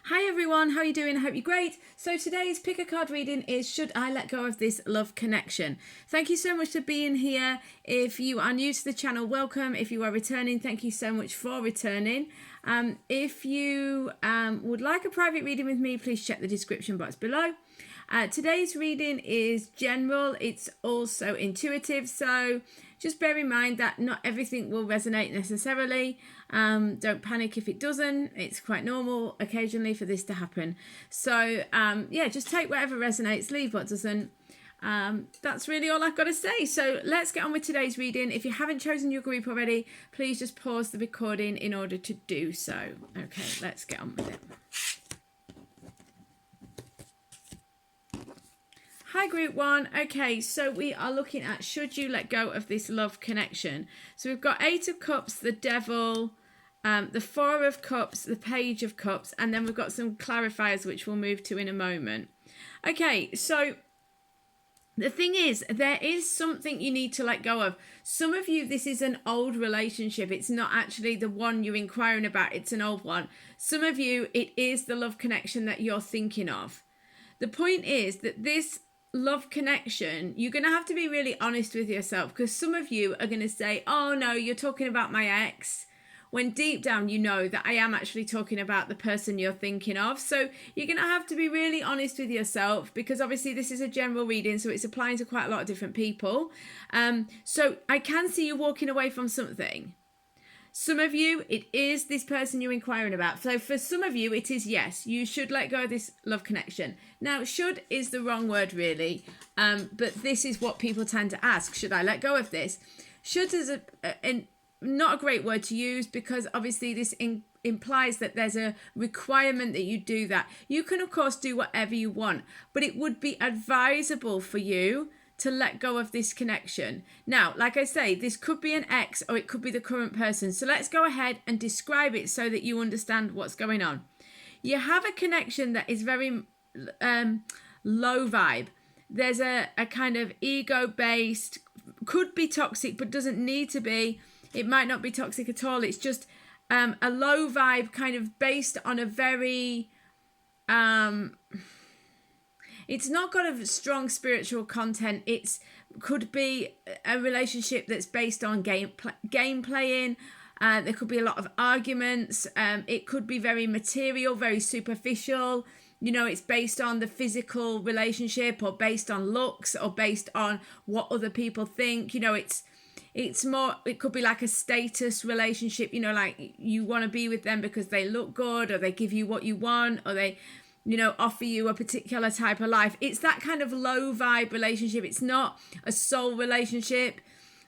Hi everyone, how are you doing? I hope you're great. So today's pick a card reading is Should I Let Go of This Love Connection? Thank you so much for being here. If you are new to the channel, welcome. If you are returning, thank you so much for returning. If you would like a private reading with me, please check the description box below. Today's reading is general. It's also intuitive. So just bear in mind that not everything will resonate necessarily. Don't panic if it doesn't. It's quite normal occasionally for this to happen. So yeah, just take whatever resonates, leave what doesn't. That's really all I've got to say. So let's get on with today's reading. If you haven't chosen your group already, please just pause the recording in order to do so. Okay, let's get on with it. Hi group one. Okay, so we are looking at should you let go of this love connection. So we've got 8 of Cups, the Devil, the 4 of Cups, the Page of Cups, and then we've got some clarifiers which we'll move to in a moment. Okay, so the thing is, there is something you need to let go of. Some of you, this is an old relationship. It's not actually the one you're inquiring about. It's an old one. Some of you, it is the love connection that you're thinking of. The point is that this love connection, you're going to have to be really honest with yourself, because some of you are going to say, oh no, you're talking about my ex, when deep down you know that I am actually talking about the person you're thinking of. So you're going to have to be really honest with yourself, because obviously this is a general reading, so it's applying to quite a lot of different people. So I can see you walking away from something. Some of you, it is this person you're inquiring about. So for some of you, it is yes, you should let go of this love connection. Now, should is the wrong word really, but this is what people tend to ask. Should I let go of this? Should is not a great word to use, because obviously this implies that there's a requirement that you do that. You can, of course, do whatever you want, but it would be advisable for you to let go of this connection. Now, like I say, this could be an ex or it could be the current person. So let's go ahead and describe it so that you understand what's going on. You have a connection that is very low vibe. There's a kind of ego-based, could be toxic, but doesn't need to be. It might not be toxic at all. It's just a low vibe kind of based on a very... it's not got a strong spiritual content. It's could be a relationship that's based on game playing. There could be a lot of arguments. It could be very material, very superficial. You know, it's based on the physical relationship, or based on looks, or based on what other people think. You know, it's more, it could be like a status relationship, you know, like you want to be with them because they look good, or they give you what you want, or they, you know, offer you a particular type of life. It's that kind of low vibe relationship. It's not a soul relationship.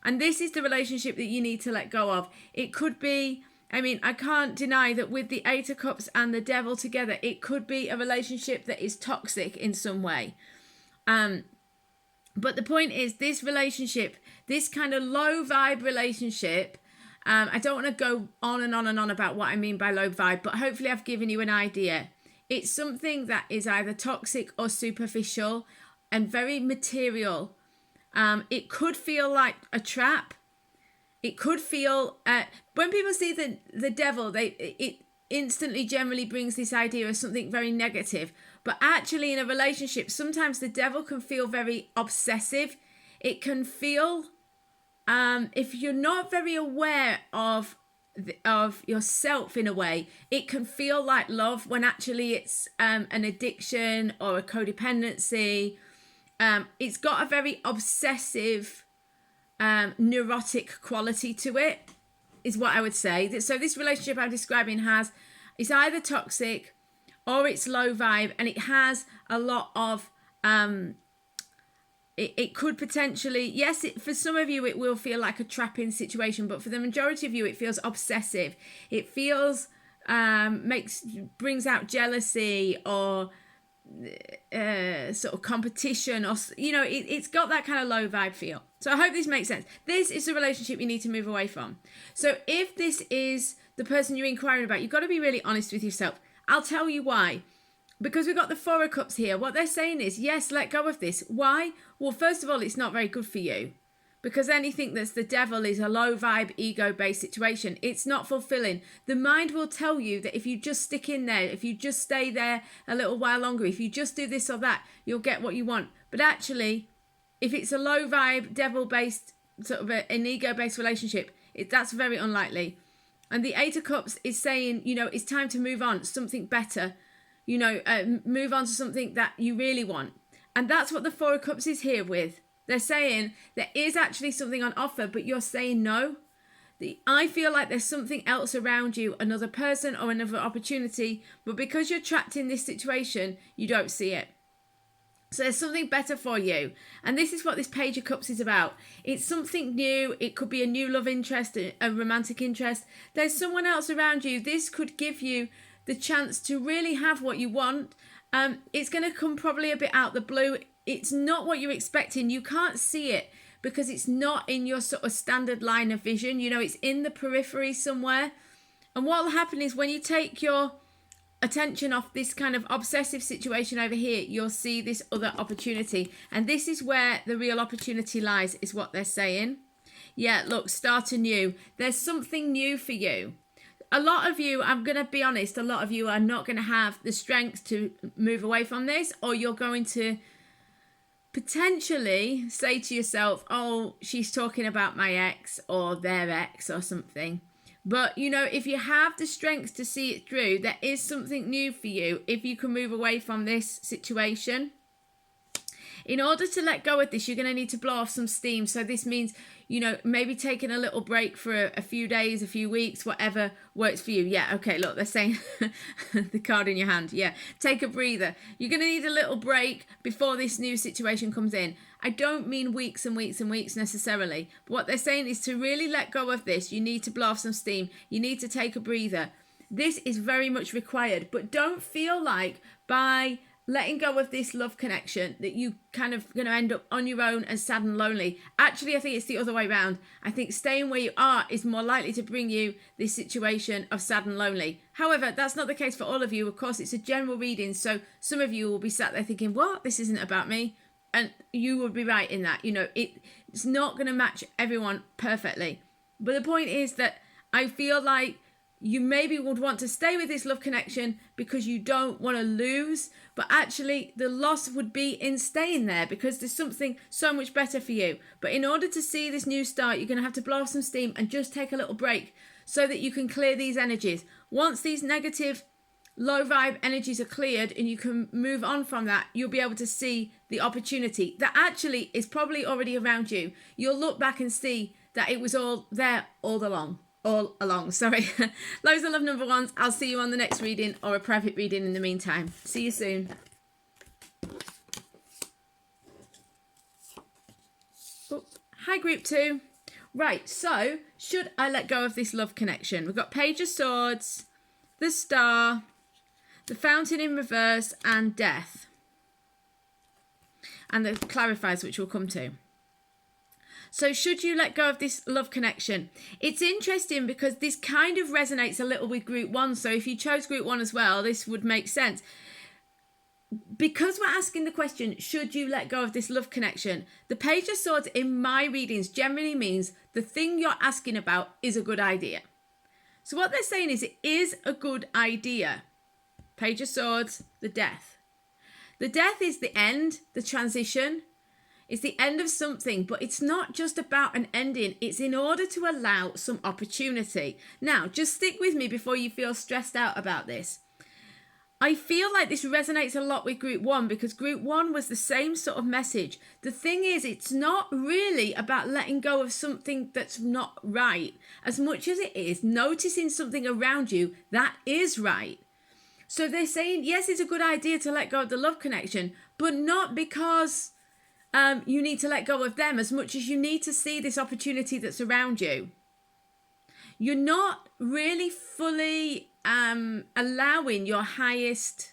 And this is the relationship that you need to let go of. It could be, I mean, I can't deny that with the 8 of Cups and the Devil together, it could be a relationship that is toxic in some way. But the point is, this relationship, this kind of low vibe relationship, I don't want to go on and on and on about what I mean by low vibe, but hopefully I've given you an idea. It's something that is either toxic or superficial and very material. It could feel like a trap. It could feel, when people see the devil, it instantly generally brings this idea of something very negative. But actually in a relationship, sometimes the devil can feel very obsessive. It can feel, if you're not very aware of yourself in a way, it can feel like love when actually it's an addiction or a codependency. It's got a very obsessive, neurotic quality to it, is what I would say. So this relationship I'm describing it's either toxic or it's low vibe, and it has a lot of it could potentially, yes, for some of you it will feel like a trapping situation, but for the majority of you it feels obsessive. It feels brings out jealousy or sort of competition, or you know, it's got that kind of low vibe feel. So I hope this makes sense. This is a relationship you need to move away from. So if this is the person you're inquiring about, you've got to be really honest with yourself. I'll tell you why. Because we've got the 4 of Cups here. What they're saying is, yes, let go of this. Why? Well, first of all, it's not very good for you. because anything that's the devil is a low vibe, ego-based situation. It's not fulfilling. The mind will tell you that if you just stick in there, if you just stay there a little while longer, if you just do this or that, you'll get what you want. But actually, if it's a low vibe, devil-based, sort of an ego-based relationship, that's very unlikely. And the Eight of Cups is saying, you know, it's time to move on, something better, you know, move on to something that you really want. And that's what the Four of Cups is here with. They're saying there is actually something on offer, but you're saying no. I feel like there's something else around you, another person or another opportunity, but because you're trapped in this situation, you don't see it. So there's something better for you. And this is what this Page of Cups is about. It's something new. It could be a new love interest, a romantic interest. There's someone else around you. This could give you the chance to really have what you want. It's going to come probably a bit out the blue. It's not what you're expecting. You can't see it because it's not in your sort of standard line of vision. You know, it's in the periphery somewhere. And what will happen is when you take your attention off this kind of obsessive situation over here, you'll see this other opportunity. And this is where the real opportunity lies, is what they're saying. Yeah, look, start anew. There's something new for you. A lot of you, I'm going to be honest, a lot of you are not going to have the strength to move away from this, or you're going to potentially say to yourself, oh, she's talking about my ex or their ex or something. But, you know, if you have the strength to see it through, there is something new for you if you can move away from this situation. In order to let go of this, you're going to need to blow off some steam. So this means, you know, maybe taking a little break for a few days, a few weeks, whatever works for you. Yeah, okay, look, they're saying the card in your hand. Yeah, take a breather. You're going to need a little break before this new situation comes in. I don't mean weeks and weeks and weeks necessarily. But what they're saying is to really let go of this, you need to blow off some steam. You need to take a breather. This is very much required. But don't feel like by letting go of this love connection that you kind of going to end up on your own and sad and lonely. Actually, I think it's the other way around. I think staying where you are is more likely to bring you this situation of sad and lonely. However, that's not the case for all of you. Of course, it's a general reading. So some of you will be sat there thinking, what? This isn't about me. And you would be right in that. You know, it's not going to match everyone perfectly. But the point is that I feel like you maybe would want to stay with this love connection because you don't want to lose, but actually the loss would be in staying there because there's something so much better for you. But in order to see this new start, you're going to have to blow off some steam and just take a little break so that you can clear these energies. Once these negative, low vibe energies are cleared and you can move on from that, you'll be able to see the opportunity that actually is probably already around you. You'll look back and see that it was all there all along. Loads of love, number ones. I'll see you on the next reading or a private reading in the meantime. See you soon. Oh, hi, group 2. Right, so should I let go of this love connection? We've got Page of Swords, the Star, the Fountain in reverse, and Death. And the clarifiers, which we'll come to. So should you let go of this love connection? It's interesting because this kind of resonates a little with group 1. So if you chose group 1 as well, this would make sense. Because we're asking the question, should you let go of this love connection? The Page of Swords in my readings generally means the thing you're asking about is a good idea. So what they're saying is it is a good idea. Page of Swords, the Death. The Death is the end, the transition. It's the end of something, but it's not just about an ending. It's in order to allow some opportunity. Now, just stick with me before you feel stressed out about this. I feel like this resonates a lot with group 1 because group 1 was the same sort of message. The thing is, it's not really about letting go of something that's not right as much as it is noticing something around you that is right. So they're saying, yes, it's a good idea to let go of the love connection, but not because you need to let go of them as much as you need to see this opportunity that's around you. You're not really fully allowing your highest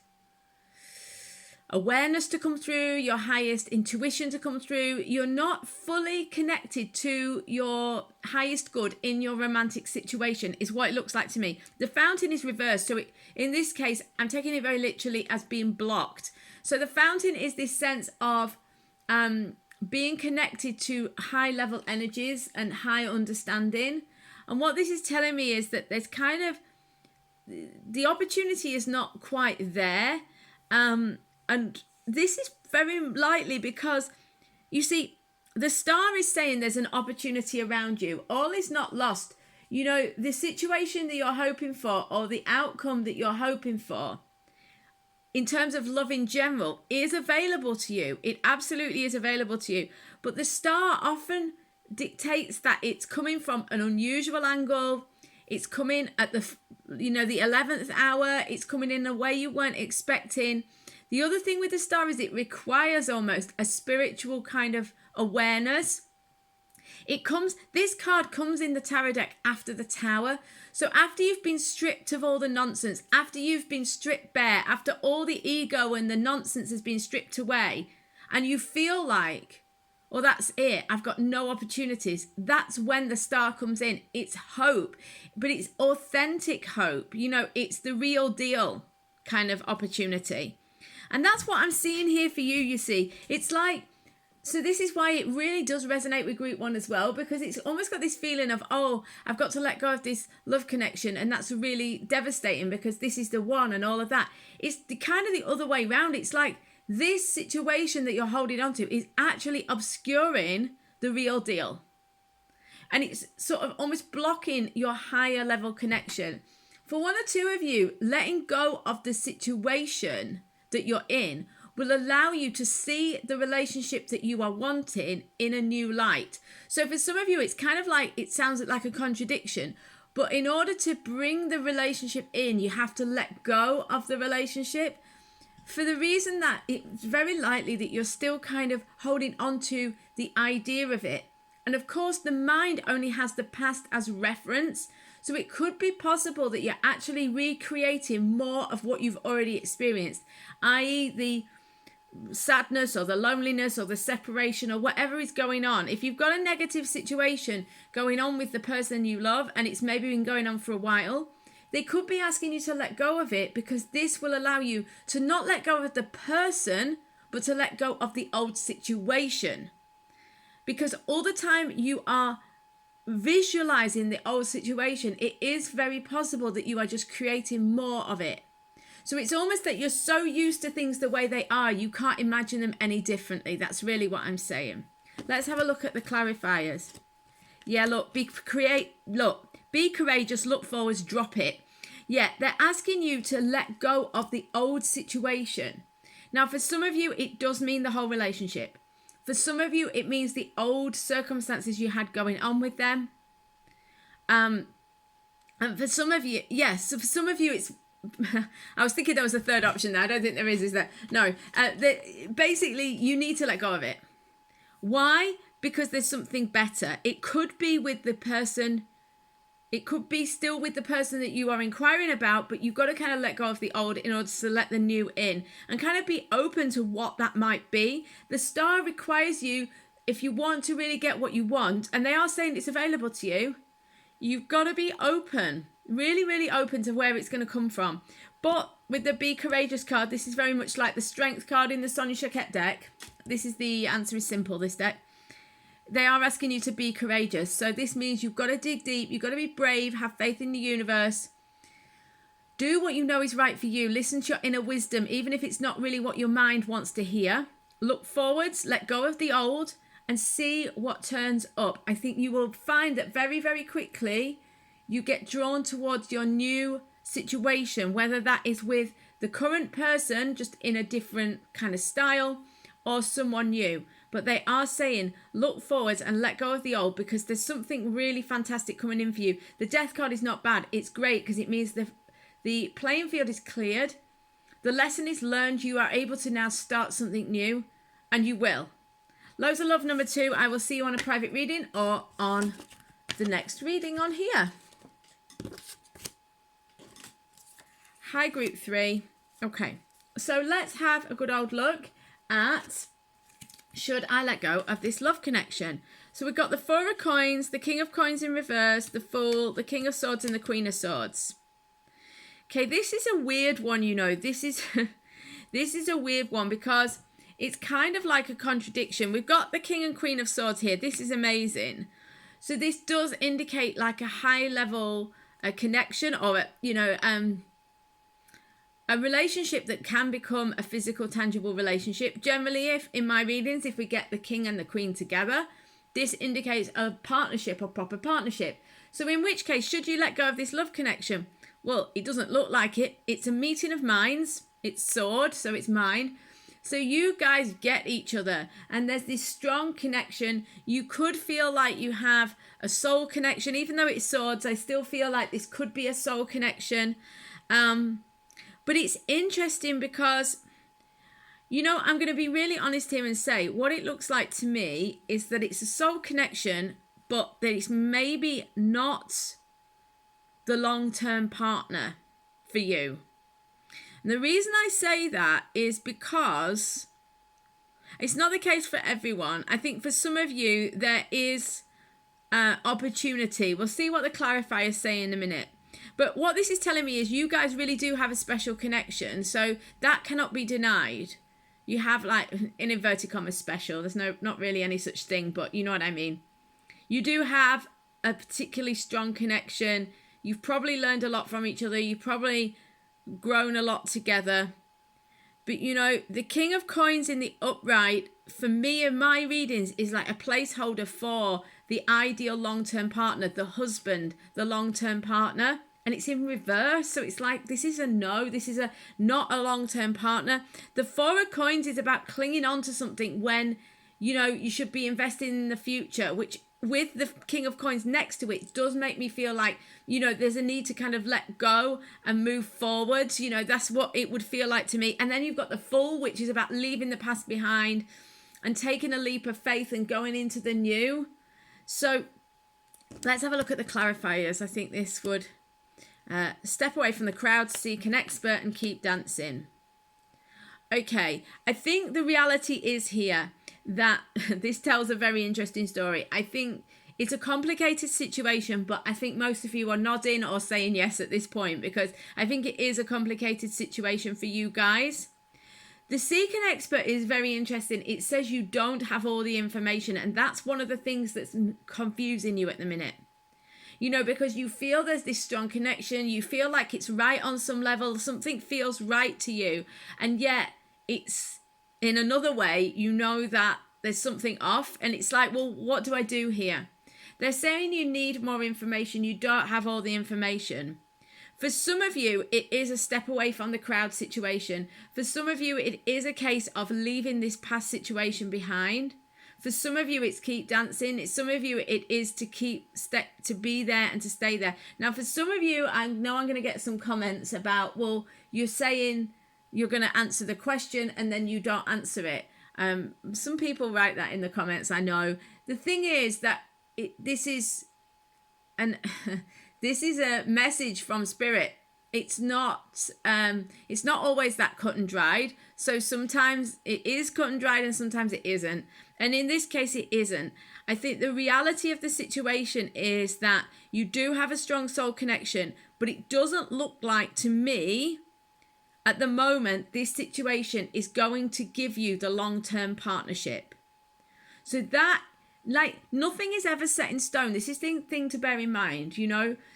awareness to come through, your highest intuition to come through. You're not fully connected to your highest good in your romantic situation, is what it looks like to me. The Fountain is reversed. So in this case, I'm taking it very literally as being blocked. So the Fountain is this sense of being connected to high level energies and high understanding. And what this is telling me is that there's kind of, the opportunity is not quite there. And this is very likely because, you see, the star is saying there's an opportunity around you. All is not lost. You know, the situation that you're hoping for, or the outcome that you're hoping for, in terms of love in general, is available to you. It absolutely is available to you. But the star often dictates that it's coming from an unusual angle. It's coming at the 11th hour. It's coming in a way you weren't expecting. The other thing with the star is it requires almost a spiritual kind of awareness. This card comes in the tarot deck after the Tower. So after you've been stripped of all the nonsense, after you've been stripped bare, after all the ego and the nonsense has been stripped away, and you feel like, well, that's it, I've got no opportunities, that's when the star comes in. It's hope, but it's authentic hope. You know, it's the real deal kind of opportunity. And that's what I'm seeing here for you, you see. It's like, so this is why it really does resonate with group 1 as well, because it's almost got this feeling of, oh, I've got to let go of this love connection, and that's really devastating because this is the one and all of that. It's kind of the other way around. It's like this situation that you're holding on to is actually obscuring the real deal. And it's sort of almost blocking your higher level connection. For one or two of you, letting go of the situation that you're in will allow you to see the relationship that you are wanting in a new light. So for some of you, it's kind of like, it sounds like a contradiction, but in order to bring the relationship in, you have to let go of the relationship, for the reason that it's very likely that you're still kind of holding on to the idea of it. And of course, the mind only has the past as reference. So it could be possible that you're actually recreating more of what you've already experienced, i.e. the sadness or the loneliness or the separation or whatever is going on. If you've got a negative situation going on with the person you love, and it's maybe been going on for a while, they could be asking you to let go of it, because this will allow you to not let go of the person, but to let go of the old situation. Because all the time you are visualizing the old situation, it is very possible that you are just creating more of it. So it's almost that you're so used to things the way they are, you can't imagine them any differently. That's really what I'm saying. Let's have a look at the clarifiers. Yeah, look, be courageous, look forwards, drop it. Yeah, they're asking you to let go of the old situation. Now, for some of you, it does mean the whole relationship. For some of you, it means the old circumstances you had going on with them. And for some of you, yes, so for some of you, it's, I was thinking there was a third option there. I don't think there is there? No. Basically, you need to let go of it. Why? Because there's something better. It could be with the person. It could be still with the person that you are inquiring about, but you've got to kind of let go of the old in order to let the new in and kind of be open to what that might be. The star requires you, if you want to really get what you want, and they are saying it's available to you, you've got to be open. Really, really open to where it's going to come from. But with the Be Courageous card, this is very much like the Strength card in the Sonia Choquette deck. This is the answer is simple, this deck. They are asking you to be courageous. So this means you've got to dig deep. You've got to be brave. Have faith in the universe. Do what you know is right for you. Listen to your inner wisdom, even if it's not really what your mind wants to hear. Look forwards. Let go of the old and see what turns up. I think you will find that very, very quickly you get drawn towards your new situation, whether that is with the current person, just in a different kind of style, or someone new. But they are saying, look forwards and let go of the old, because there's something really fantastic coming in for you. The Death card is not bad. It's great because it means the playing field is cleared. The lesson is learned. You are able to now start something new, and you will. Loads of love, number 2. I will see you on a private reading or on the next reading on here. Hi, group 3. Okay, so let's have a good old look at, should I let go of this love connection? So we've got the 4 of coins, the King of coins in reverse, the Fool, the King of swords, and the Queen of swords. Okay, this is a weird one, you know. This is this is a weird one, because it's kind of like a contradiction. We've got the King and Queen of Swords here. This is amazing. So this does indicate like a high level connection, or a relationship that can become a physical, tangible relationship. Generally, if in my readings, if we get the King and the Queen together, this indicates a partnership or proper partnership. So in which case, should you let go of this love connection? Well, it doesn't look like it. It's a meeting of minds. It's sword, so it's mine. So you guys get each other, and there's this strong connection. You could feel like you have a soul connection. Even though it's swords, I still feel like this could be a soul connection. But it's interesting because, I'm going to be really honest here and say what it looks like to me is that it's a soul connection, but that it's maybe not the long-term partner for you. And the reason I say that is because it's not the case for everyone. I think for some of you, there is opportunity. We'll see what the clarifiers say in a minute. But what this is telling me is you guys really do have a special connection. So that cannot be denied. You have, like, in inverted commas, special. There's not really any such thing, but you know what I mean. You do have a particularly strong connection. You've probably learned a lot from each other. You've probably grown a lot together. But the King of Coins in the upright, for me in my readings, is like a placeholder for the ideal long-term partner, the husband, the long-term partner. And it's in reverse. So it's like, this is a no. This is not a long-term partner. The Four of Coins is about clinging on to something when, you should be investing in the future, which with the King of Coins next to it does make me feel like, there's a need to kind of let go and move forward. That's what it would feel like to me. And then you've got the Fool, which is about leaving the past behind and taking a leap of faith and going into the new. So let's have a look at the clarifiers. I think this would step away from the crowd, seek an expert, and keep dancing. Okay, I think the reality is here that this tells a very interesting story. I think it's a complicated situation, but I think most of you are nodding or saying yes at this point, because I think it is a complicated situation for you guys. The seek an expert is very interesting. It says you don't have all the information, and that's one of the things that's confusing you at the minute. Because you feel there's this strong connection, you feel like it's right on some level, something feels right to you, and yet it's in another way, that there's something off, and it's like, well, what do I do here? They're saying you need more information, you don't have all the information. For some of you, it is a step away from the crowd situation. For some of you, it is a case of leaving this past situation behind. For some of you, it's keep dancing. Some of you, it is to to be there and to stay there. Now, for some of you, I know I'm going to get some comments about, well, you're saying you're going to answer the question and then you don't answer it. Some people write that in the comments, I know. The thing is that this is a message from Spirit. It's not always that cut and dried. So sometimes it is cut and dried and sometimes it isn't. And in this case, it isn't. I think the reality of the situation is that you do have a strong soul connection, but it doesn't look like, to me, at the moment, this situation is going to give you the long-term partnership. So that, nothing is ever set in stone. This is the thing to bear in mind,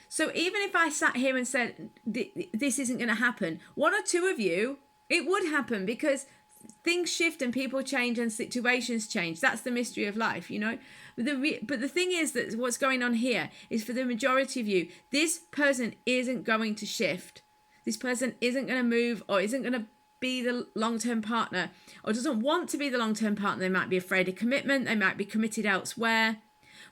So even if I sat here and said, this isn't going to happen, one or two of you, it would happen, because things shift and people change and situations change. That's the mystery of life, But the thing is that what's going on here is, for the majority of you, this person isn't going to shift. This person isn't going to move, or isn't going to be the long-term partner, or doesn't want to be the long-term partner. They might be afraid of commitment. They might be committed elsewhere.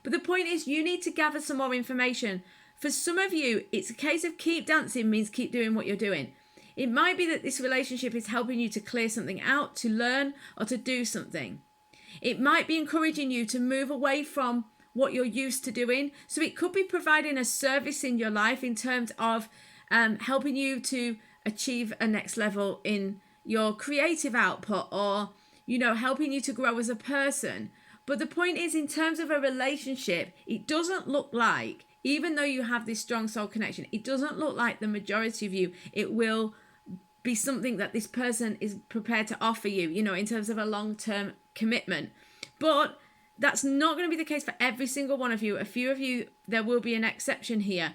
But the point is, you need to gather some more information. For some of you, it's a case of keep dancing means keep doing what you're doing. It might be that this relationship is helping you to clear something out, to learn, or to do something. It might be encouraging you to move away from what you're used to doing. So it could be providing a service in your life in terms of helping you to achieve a next level in your creative output, or, helping you to grow as a person. But the point is, in terms of a relationship, it doesn't look like, even though you have this strong soul connection, it doesn't look like the majority of you, it will be something that this person is prepared to offer you, you know, in terms of a long-term commitment. But that's not going to be the case for every single one of you. A few of you, there will be an exception here.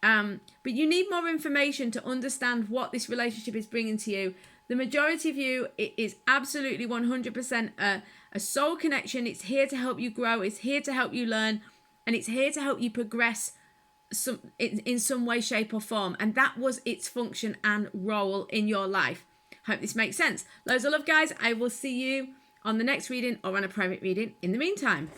But you need more information to understand what this relationship is bringing to you. The majority of you, it is absolutely 100% a soul connection. It's here to help you grow. It's here to help you learn. And it's here to help you progress in some way, shape or form. And that was its function and role in your life. Hope this makes sense. Loads of love, guys. I will see you on the next reading or on a private reading in the meantime.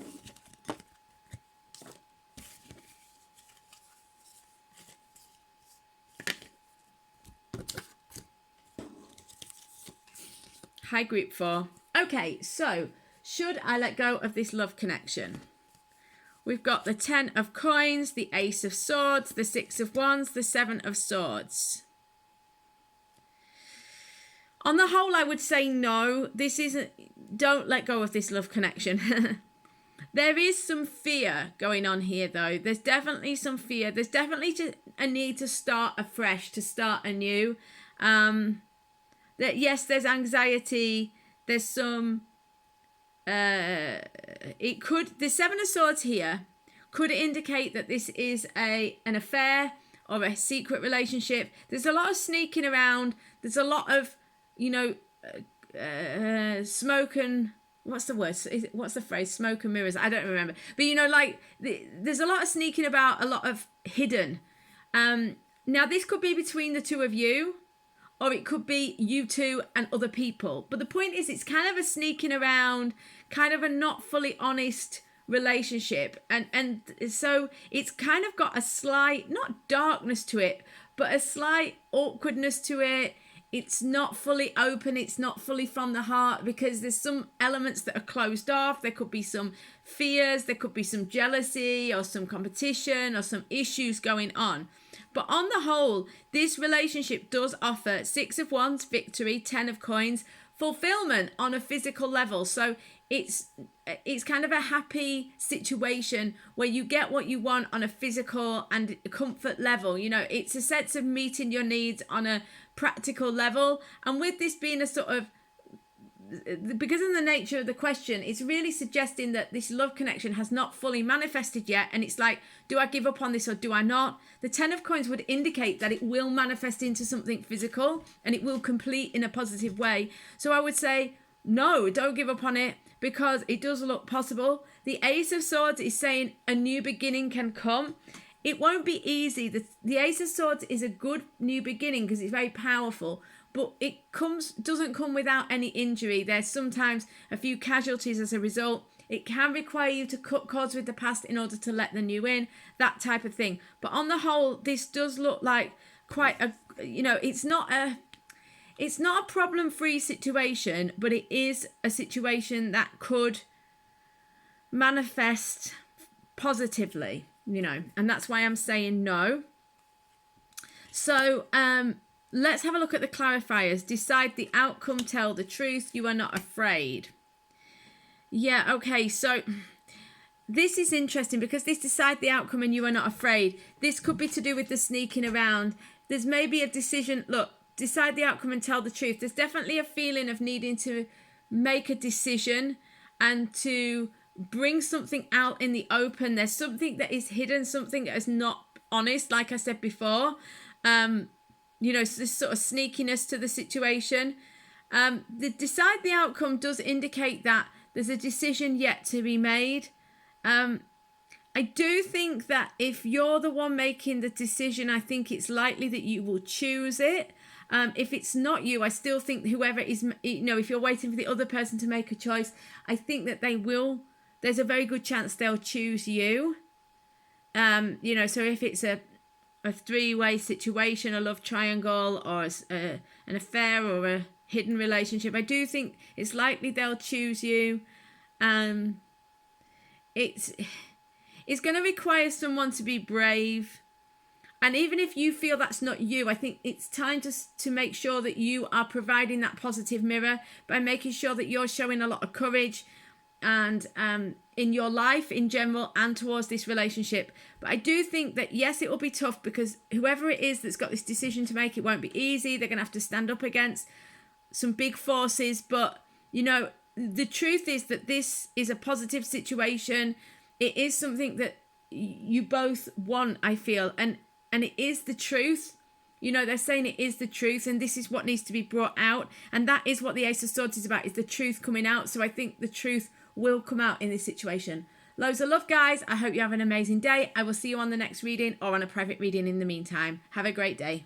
Hi, group 4. Okay, so should I let go of this love connection? We've got the 10 of coins, the ace of swords, the 6 of wands, the 7 of swords. On the whole, I would say no. Don't let go of this love connection. There is some fear going on here, though. There's definitely some fear. There's definitely a need to start afresh, to start anew. Yes, there's anxiety. There's some. The 7 of swords here could indicate that this is an affair or a secret relationship. There's a lot of sneaking around. There's a lot of, you know, smoke and what's the word? What's the phrase? Smoke and mirrors. I don't remember. But you know, like there's a lot of sneaking about, a lot of hidden. Now this could be between the two of you, or it could be you two and other people. But the point is, it's kind of a sneaking around, kind of a not fully honest relationship. And so it's kind of got a slight, not darkness to it, but a slight awkwardness to it. It's not fully open. It's not fully from the heart, because there's some elements that are closed off. There could be some fears. There could be some jealousy or some competition or some issues going on. But on the whole, this relationship does offer 6 of wands, victory, 10 of coins, fulfillment on a physical level. So it's kind of a happy situation where you get what you want on a physical and comfort level. You know, it's a sense of meeting your needs on a practical level. And with this being a sort of, because of the nature of the question, it's really suggesting that this love connection has not fully manifested yet. And it's like, do I give up on this or do I not? The 10 of coins would indicate that it will manifest into something physical and it will complete in a positive way. So I would say, no, don't give up on it, because it does look possible. The ace of swords is saying a new beginning can come. It won't be easy. The ace of swords is a good new beginning because it's very powerful. But it doesn't come without any injury. There's sometimes a few casualties as a result. It can require you to cut cords with the past in order to let the new in, that type of thing. But on the whole, this does look like quite a, you know, it's not a problem-free situation, but it is a situation that could manifest positively, you know, and that's why I'm saying no. So, let's have a look at the clarifiers. Decide the outcome, tell the truth, you are not afraid. Yeah, okay, so this is interesting because this decide the outcome and you are not afraid. This could be to do with the sneaking around. There's maybe a decision, look, decide the outcome and tell the truth. There's definitely a feeling of needing to make a decision and to bring something out in the open. There's something that is hidden, something that is not honest, like I said before. You know, this sort of sneakiness to the situation. The decide the outcome does indicate that there's a decision yet to be made. I do think that if you're the one making the decision, I think it's likely that you will choose it. If it's not you, I still think whoever is, you know, if you're waiting for the other person to make a choice, I think that they will, there's a very good chance they'll choose you. You know, so if it's a three-way situation, a love triangle, or an affair or a hidden relationship, I do think it's likely they'll choose you. It's going to require someone to be brave. And even if you feel that's not you, I think it's time to make sure that you are providing that positive mirror by making sure that you're showing a lot of courage. and in your life in general and towards this relationship. But I do think that, yes, it will be tough because whoever it is that's got this decision to make, it won't be easy. They're going to have to stand up against some big forces. But, you know, the truth is that this is a positive situation. It is something that you both want, I feel, and it is the truth. You know, they're saying it is the truth, and this is what needs to be brought out. And that is what the Ace of Swords is about, is the truth coming out. So I think the truth will come out in this situation. Loads of love, guys. I hope you have an amazing day. I will see you on the next reading or on a private reading in the meantime. Have a great day.